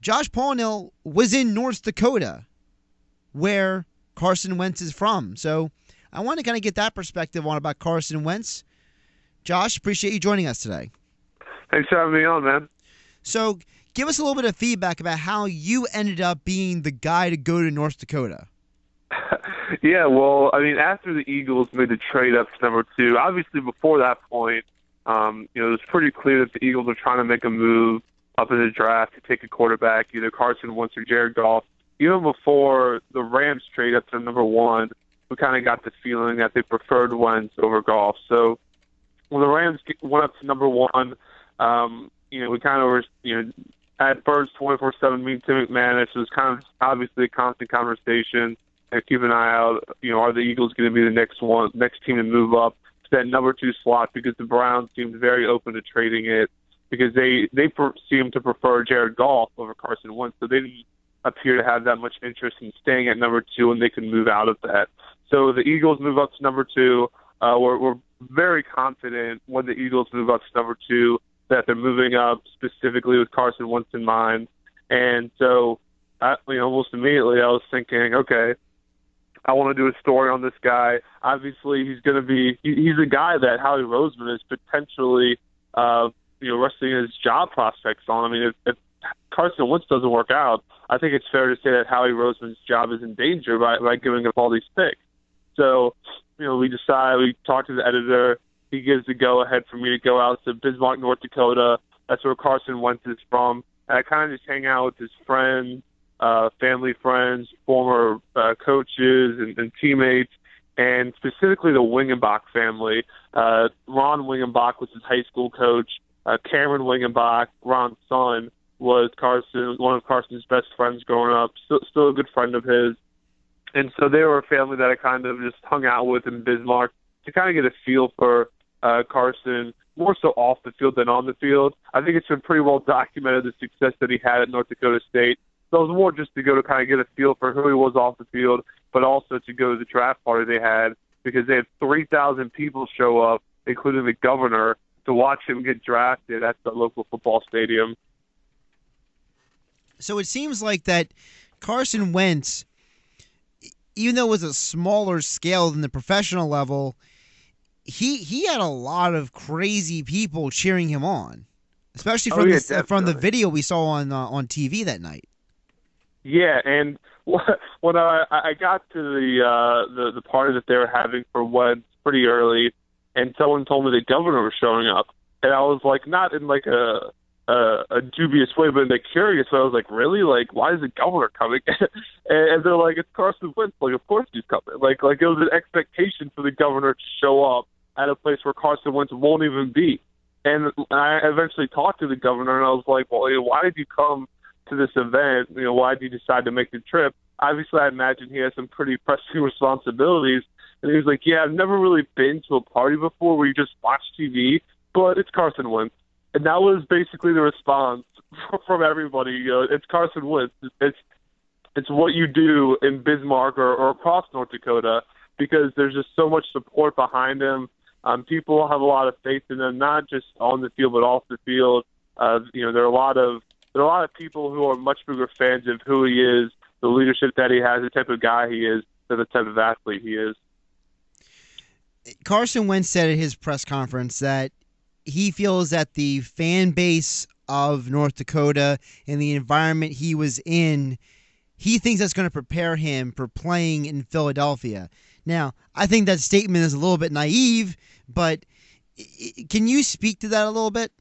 Josh Paunil was in North Dakota, where Carson Wentz is from. So I want to kind of get that perspective on about Carson Wentz. Josh, appreciate you joining us today. Thanks for having me on, man. So give us a little bit of feedback about how you ended up being the guy to go to North Dakota. Yeah, well, I mean, after the Eagles made the trade up to number 2, obviously before that point, it was pretty clear that the Eagles were trying to make a move up in the draft to take a quarterback, either Carson Wentz or Jared Goff. Even before the Rams trade up to number 1, we kind of got the feeling that they preferred Wentz over Goff. So when the Rams went up to number 1, we kind of were, at first 24/7 meeting Tim McManus. It was kind of obviously a constant conversation. And keep an eye out, are the Eagles going to be the next team to move up to that number 2 slot, because the Browns seemed very open to trading it because they seemed to prefer Jared Goff over Carson Wentz, so they didn't appear to have that much interest in staying at number 2, and they can move out of that. So the Eagles move up to number 2. We're very confident when the Eagles move up to number 2 that they're moving up specifically with Carson Wentz in mind. And so, almost immediately I was thinking, okay, I want to do a story on this guy. Obviously, he's a guy that Howie Roseman is potentially, resting his job prospects on. I mean, if Carson Wentz doesn't work out, I think it's fair to say that Howie Roseman's job is in danger by giving up all these picks. So, we talked to the editor. He gives the go-ahead for me to go out to Bismarck, North Dakota. That's where Carson Wentz is from. And I kind of just hang out with his friends, family friends, former coaches and teammates, and specifically the Wingenbach family. Ron Wingenbach was his high school coach. Cameron Wingenbach, Ron's son, was one of Carson's best friends growing up, still a good friend of his. And so they were a family that I kind of just hung out with in Bismarck to kind of get a feel for Carson, more so off the field than on the field. I think it's been pretty well documented, the success that he had at North Dakota State. So it was more just to go to kind of get a feel for who he was off the field, but also to go to the draft party they had, because they had 3,000 people show up, including the governor, to watch him get drafted at the local football stadium. So it seems like that Carson Wentz, even though it was a smaller scale than the professional level, he had a lot of crazy people cheering him on, especially from the video we saw on TV that night. Yeah, and when I got to the party that they were having for Wentz pretty early, and someone told me the governor was showing up, and I was like, not in like a dubious way, but in a curious way. I was like, really? Like, why is the governor coming? and they're like, it's Carson Wentz. Like, of course he's coming. Like it was an expectation for the governor to show up at a place where Carson Wentz won't even be. And I eventually talked to the governor, and I was like, well, why did you come to this event? Why did you decide to make the trip? Obviously, I imagine he has some pretty pressing responsibilities. And he was like, yeah, I've never really been to a party before where you just watch TV, but it's Carson Wentz. And that was basically the response from everybody. It's Carson Wentz. It's what you do in Bismarck or across North Dakota, because there's just so much support behind him. People have a lot of faith in him, not just on the field but off the field. There are a lot of people who are much bigger fans of who he is, the leadership that he has, the type of guy he is, than the type of athlete he is. Carson Wentz said at his press conference that he feels that the fan base of North Dakota and the environment he was in, he thinks that's going to prepare him for playing in Philadelphia. Now, I think that statement is a little bit naive, but can you speak to that a little bit?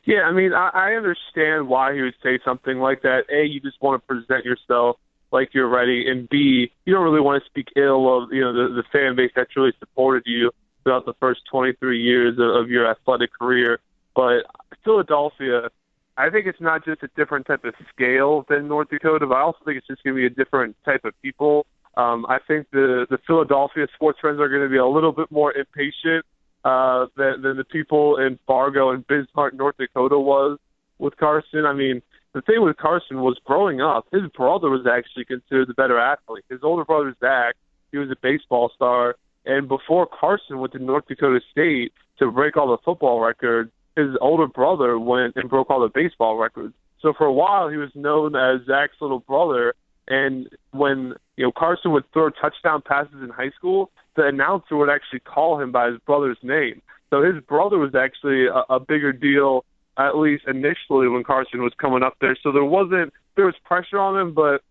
Yeah, I mean, I understand why he would say something like that. A, you just want to present yourself like you're ready, and B, you don't really want to speak ill of the fan base that's really supported you throughout the first 23 years of your athletic career. But Philadelphia, I think it's not just a different type of scale than North Dakota, but I also think it's just going to be a different type of people. I think the Philadelphia sports fans are going to be a little bit more impatient than the people in Fargo and Bismarck, North Dakota was with Carson. I mean, the thing with Carson was growing up, his brother was actually considered the better athlete. His older brother, Zach, he was a baseball star. And before Carson went to North Dakota State to break all the football records, his older brother went and broke all the baseball records. So for a while, he was known as Zach's little brother. And when Carson would throw touchdown passes in high school, the announcer would actually call him by his brother's name. So his brother was actually a bigger deal, at least initially, when Carson was coming up there. So there was pressure on him, but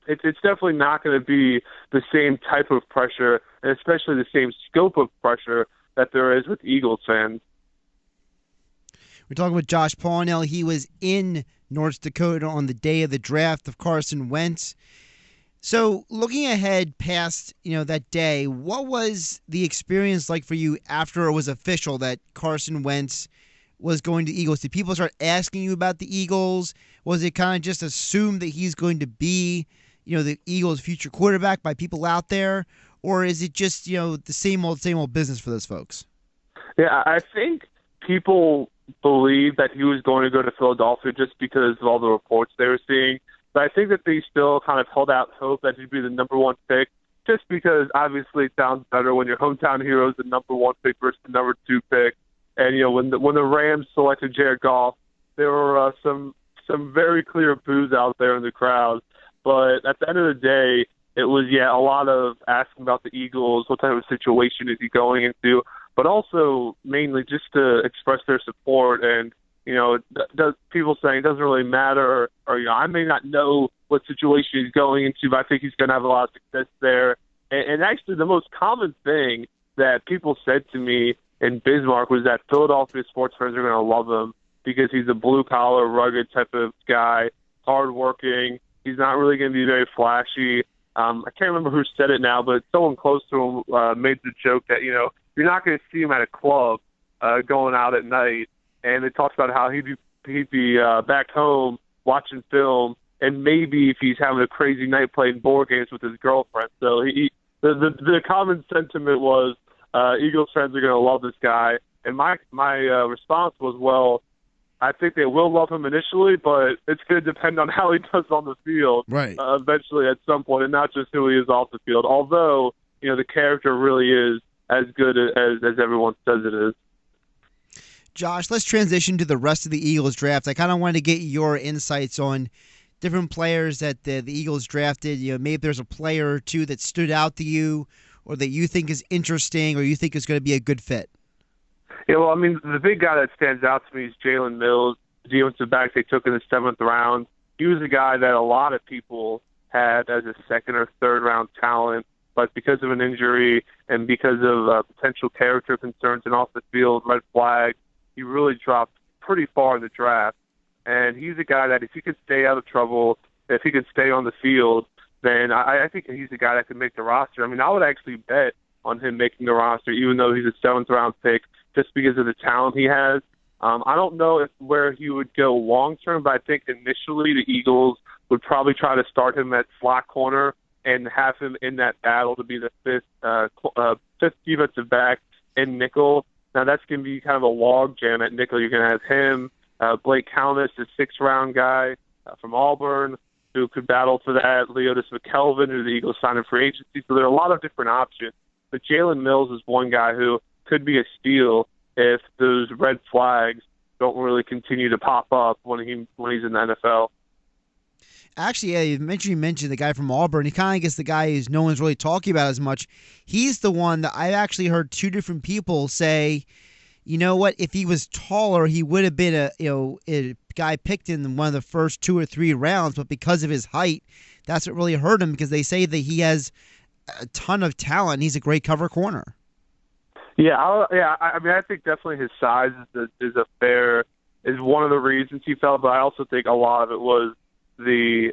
it's definitely not going to be the same type of pressure, and especially the same scope of pressure that there is with Eagles fans. We're talking with Josh Paunil. He was in North Dakota on the day of the draft of Carson Wentz. So looking ahead past that day, what was the experience like for you after it was official that Carson Wentz was going to Eagles? Did people start asking you about the Eagles? Was it kind of just assumed that he's going to be the Eagles' future quarterback by people out there? Or is it just the same old business for those folks? Yeah, I think people believed that he was going to go to Philadelphia just because of all the reports they were seeing. But I think that they still kind of held out hope that he'd be the number one pick, just because obviously it sounds better when your hometown hero is the number one pick versus the number two pick. And when the Rams selected Jared Goff, there were some very clear boos out there in the crowd. But at the end of the day, it was a lot of asking about the Eagles, what type of situation is he going into, but also mainly just to express their support. And people saying it doesn't really matter, or I may not know what situation he's going into, but I think he's going to have a lot of success there. And actually, the most common thing that people said to me in Bismarck was that Philadelphia sports fans are going to love him because he's a blue-collar, rugged type of guy, hardworking. He's not really going to be very flashy. I can't remember who said it now, but someone close to him made the joke that, you're not going to see him at a club going out at night. And they talked about how he'd be back home watching film, and maybe if he's having a crazy night playing board games with his girlfriend. So the common sentiment was Eagles fans are going to love this guy. And my response was, well, I think they will love him initially, but it's going to depend on how he does on the field eventually at some point, and not just who he is off the field. Although, the character really is as good as everyone says it is. Josh, let's transition to the rest of the Eagles draft. I kind of wanted to get your insights on different players that the Eagles drafted. Maybe there's a player or two that stood out to you or that you think is interesting or you think is going to be a good fit. Yeah, well, I mean, the big guy that stands out to me is Jalen Mills, the defensive back they took in the 7th round. He was a guy that a lot of people had as a 2nd or 3rd round talent, but because of an injury and because of potential character concerns and off the field red flags, he really dropped pretty far in the draft. And he's a guy that if he could stay out of trouble, if he could stay on the field, then I think he's a guy that could make the roster. I mean, I would actually bet on him making the roster, even though he's a 7th round pick, just because of the talent he has. I don't know where he would go long-term, but I think initially the Eagles would probably try to start him at slot corner and have him in that battle to be the fifth defensive back in nickel. Now, that's going to be kind of a log jam at nickel. You're going to have him, Blake Calnis, the 6th-round guy from Auburn, who could battle for that, Leotis McKelvin, who the Eagles signed in free agency. So there are a lot of different options. But Jalen Mills is one guy who could be a steal if those red flags don't really continue to pop up when he's in the NFL. Actually, yeah, you mentioned the guy from Auburn. He kind of gets the guy who's no one's really talking about as much. He's the one that I actually heard 2 different people say, you know what, if he was taller, he would have been a guy picked in one of the first 2 or 3 rounds, but because of his height, that's what really hurt him, because they say that he has a ton of talent. He's a great cover corner. Yeah, I mean, I think definitely his size is one of the reasons he fell, but I also think a lot of it was the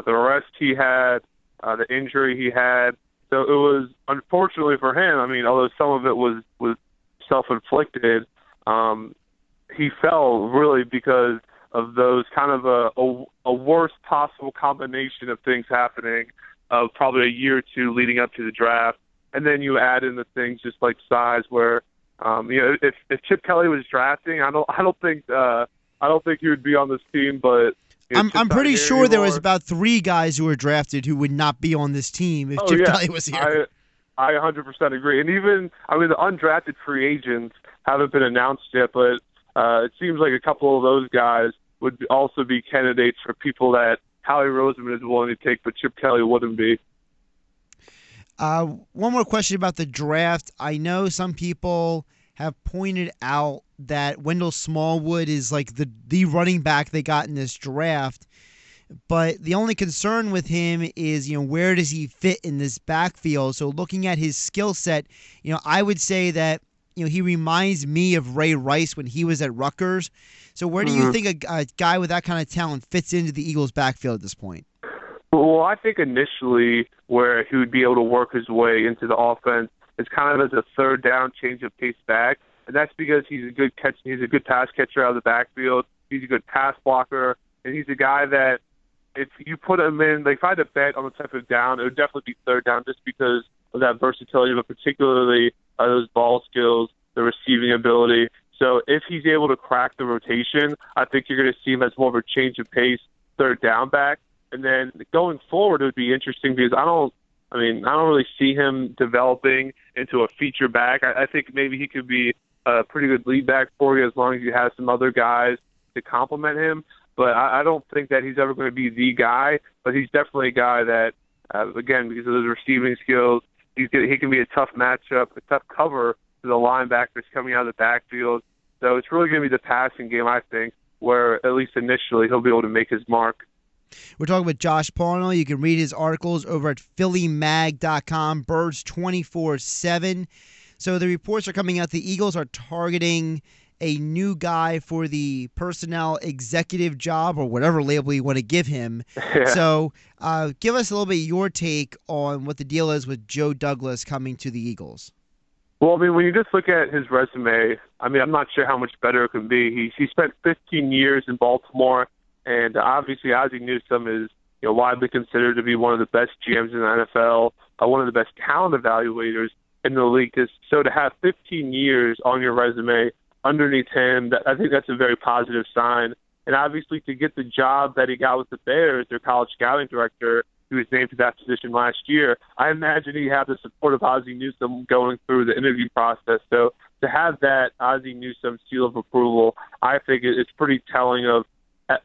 arrest he had, the injury he had. So it was, unfortunately for him, I mean, although some of it was self-inflicted, he fell really because of those kind of a worst possible combination of things happening of probably a year or 2 leading up to the draft. And then you add in the things just like size, where if Chip Kelly was drafting, I don't think he would be on this team. But I'm pretty sure there was about 3 guys who were drafted who would not be on this team if Chip Kelly was here. I 100% agree. And even the undrafted free agents haven't been announced yet, but it seems like a couple of those guys would also be candidates for people that Howie Roseman is willing to take, but Chip Kelly wouldn't be. One more question about the draft. I know some people have pointed out that Wendell Smallwood is like the running back they got in this draft. But the only concern with him is, where does he fit in this backfield? So looking at his skill set, I would say that, he reminds me of Ray Rice when he was at Rutgers. So where do you think a guy with that kind of talent fits into the Eagles' backfield at this point? Well, I think initially where he would be able to work his way into the offense is kind of as a third down change of pace back. And that's because he's a good pass catcher out of the backfield. He's a good pass blocker. And he's a guy that if you put him in, like if I had to bet on the type of down, it would definitely be third down just because of that versatility, but particularly those ball skills, the receiving ability. So if he's able to crack the rotation, I think you're going to see him as more of a change of pace third down back. And then going forward, it would be interesting because I don't really see him developing into a feature back. I think maybe he could be a pretty good lead back for you as long as you have some other guys to complement him. But I don't think that he's ever going to be the guy. But he's definitely a guy that, again, because of his receiving skills, he can be a tough matchup, a tough cover to the linebackers coming out of the backfield. So it's really going to be the passing game, I think, where at least initially he'll be able to make his mark. We're talking with Josh Paunil. You can read his articles over at PhillyMag.com, Birds 24/7. So the reports are coming out. The Eagles are targeting a new guy for the personnel executive job or whatever label you want to give him. Yeah. So give us a little bit of your take on what the deal is with Joe Douglas coming to the Eagles. Well, when you just look at his resume, I'm not sure how much better it can be. He spent 15 years in Baltimore, and obviously Ozzie Newsome is widely considered to be one of the best GMs in the NFL, one of the best talent evaluators in the league. So to have 15 years on your resume underneath him, I think that's a very positive sign. And obviously to get the job that he got with the Bears, their college scouting director, who was named to that position last year, I imagine he had the support of Ozzie Newsome going through the interview process. So to have that Ozzie Newsome seal of approval, I think it's pretty telling of,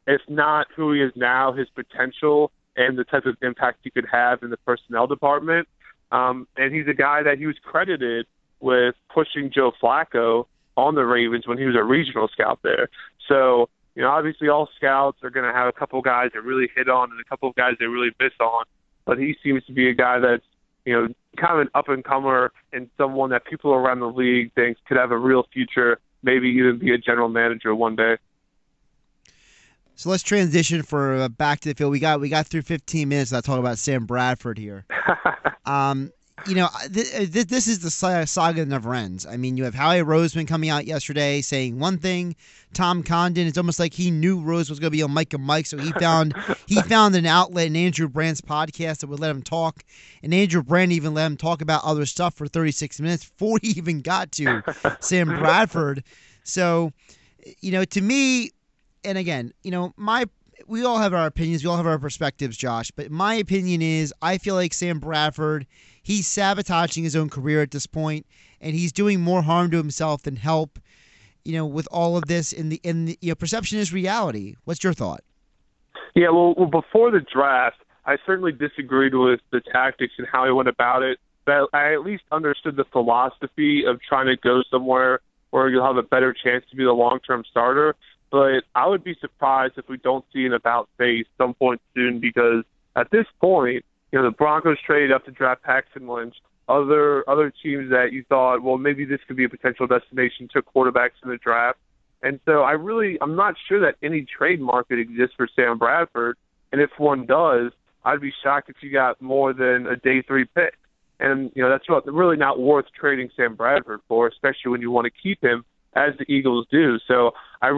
if not who he is now, his potential and the type of impact he could have in the personnel department. And he's a guy that he was credited with pushing Joe Flacco on the Ravens when he was a regional scout there. So, obviously all scouts are going to have a couple guys that really hit on and a couple of guys they really miss on. But he seems to be a guy that's, kind of an up-and-comer and someone that people around the league think could have a real future, maybe even be a general manager one day. So let's transition for back to the field. We got through 15 minutes without talking about Sam Bradford here. This is the saga that never ends. You have Howie Roseman coming out yesterday saying one thing. Tom Condon, it's almost like he knew Rose was going to be on Mike and Mike, so he found an outlet in Andrew Brandt's podcast that would let him talk. And Andrew Brandt even let him talk about other stuff for 36 minutes before he even got to Sam Bradford. So, to me, and again, we all have our opinions, we all have our perspectives, Josh, but my opinion is I feel like Sam Bradford, he's sabotaging his own career at this point, and he's doing more harm to himself than help, with all of this, in the perception is reality. What's your thought? Yeah, well, before the draft, I certainly disagreed with the tactics and how he went about it, but I at least understood the philosophy of trying to go somewhere where you'll have a better chance to be the long-term starter. But I would be surprised if we don't see an about face some point soon, because at this point, the Broncos traded up to draft Paxton Lynch. Other teams that you thought, well, maybe this could be a potential destination, took quarterbacks in the draft. And so I'm not sure that any trade market exists for Sam Bradford. And if one does, I'd be shocked if you got more than a day 3 pick. And, that's really not worth trading Sam Bradford for, especially when you want to keep him, as the Eagles do. So I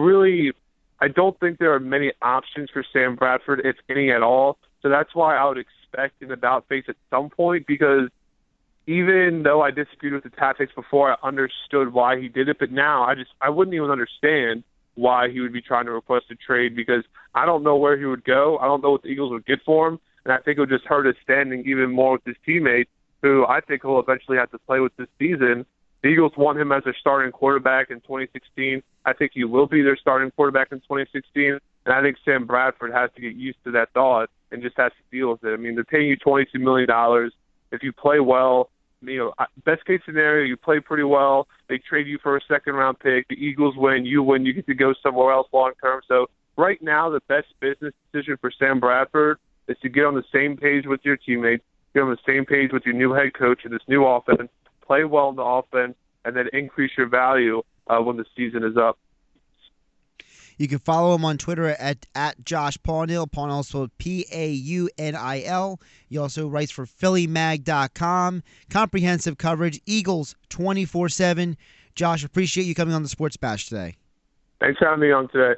don't think there are many options for Sam Bradford, if any at all. So that's why I would expect an about face at some point, because even though I disagreed with the tactics before, I understood why he did it. But now I wouldn't even understand why he would be trying to request a trade, because I don't know where he would go. I don't know what the Eagles would get for him. And I think it would just hurt his standing even more with his teammates, who I think he'll eventually have to play with this season. The Eagles want him as their starting quarterback in 2016. I think he will be their starting quarterback in 2016. And And I think Sam Bradford has to get used to that thought and just has to deal with it. I mean, they're paying you $22 million. If you play well, best case scenario, you play pretty well. They trade you for a second-round pick. The Eagles win. You get to go somewhere else long-term. So right now, the best business decision for Sam Bradford is to get on the same page with your teammates, get on the same page with your new head coach in this new offense, play well in the offense, and then increase your value when the season is up. You can follow him on Twitter at Josh Paunil. Paunil spelled Paunil. He also writes for PhillyMag.com. Comprehensive coverage, Eagles 24/7. Josh, appreciate you coming on the Sports Bash today. Thanks for having me on today.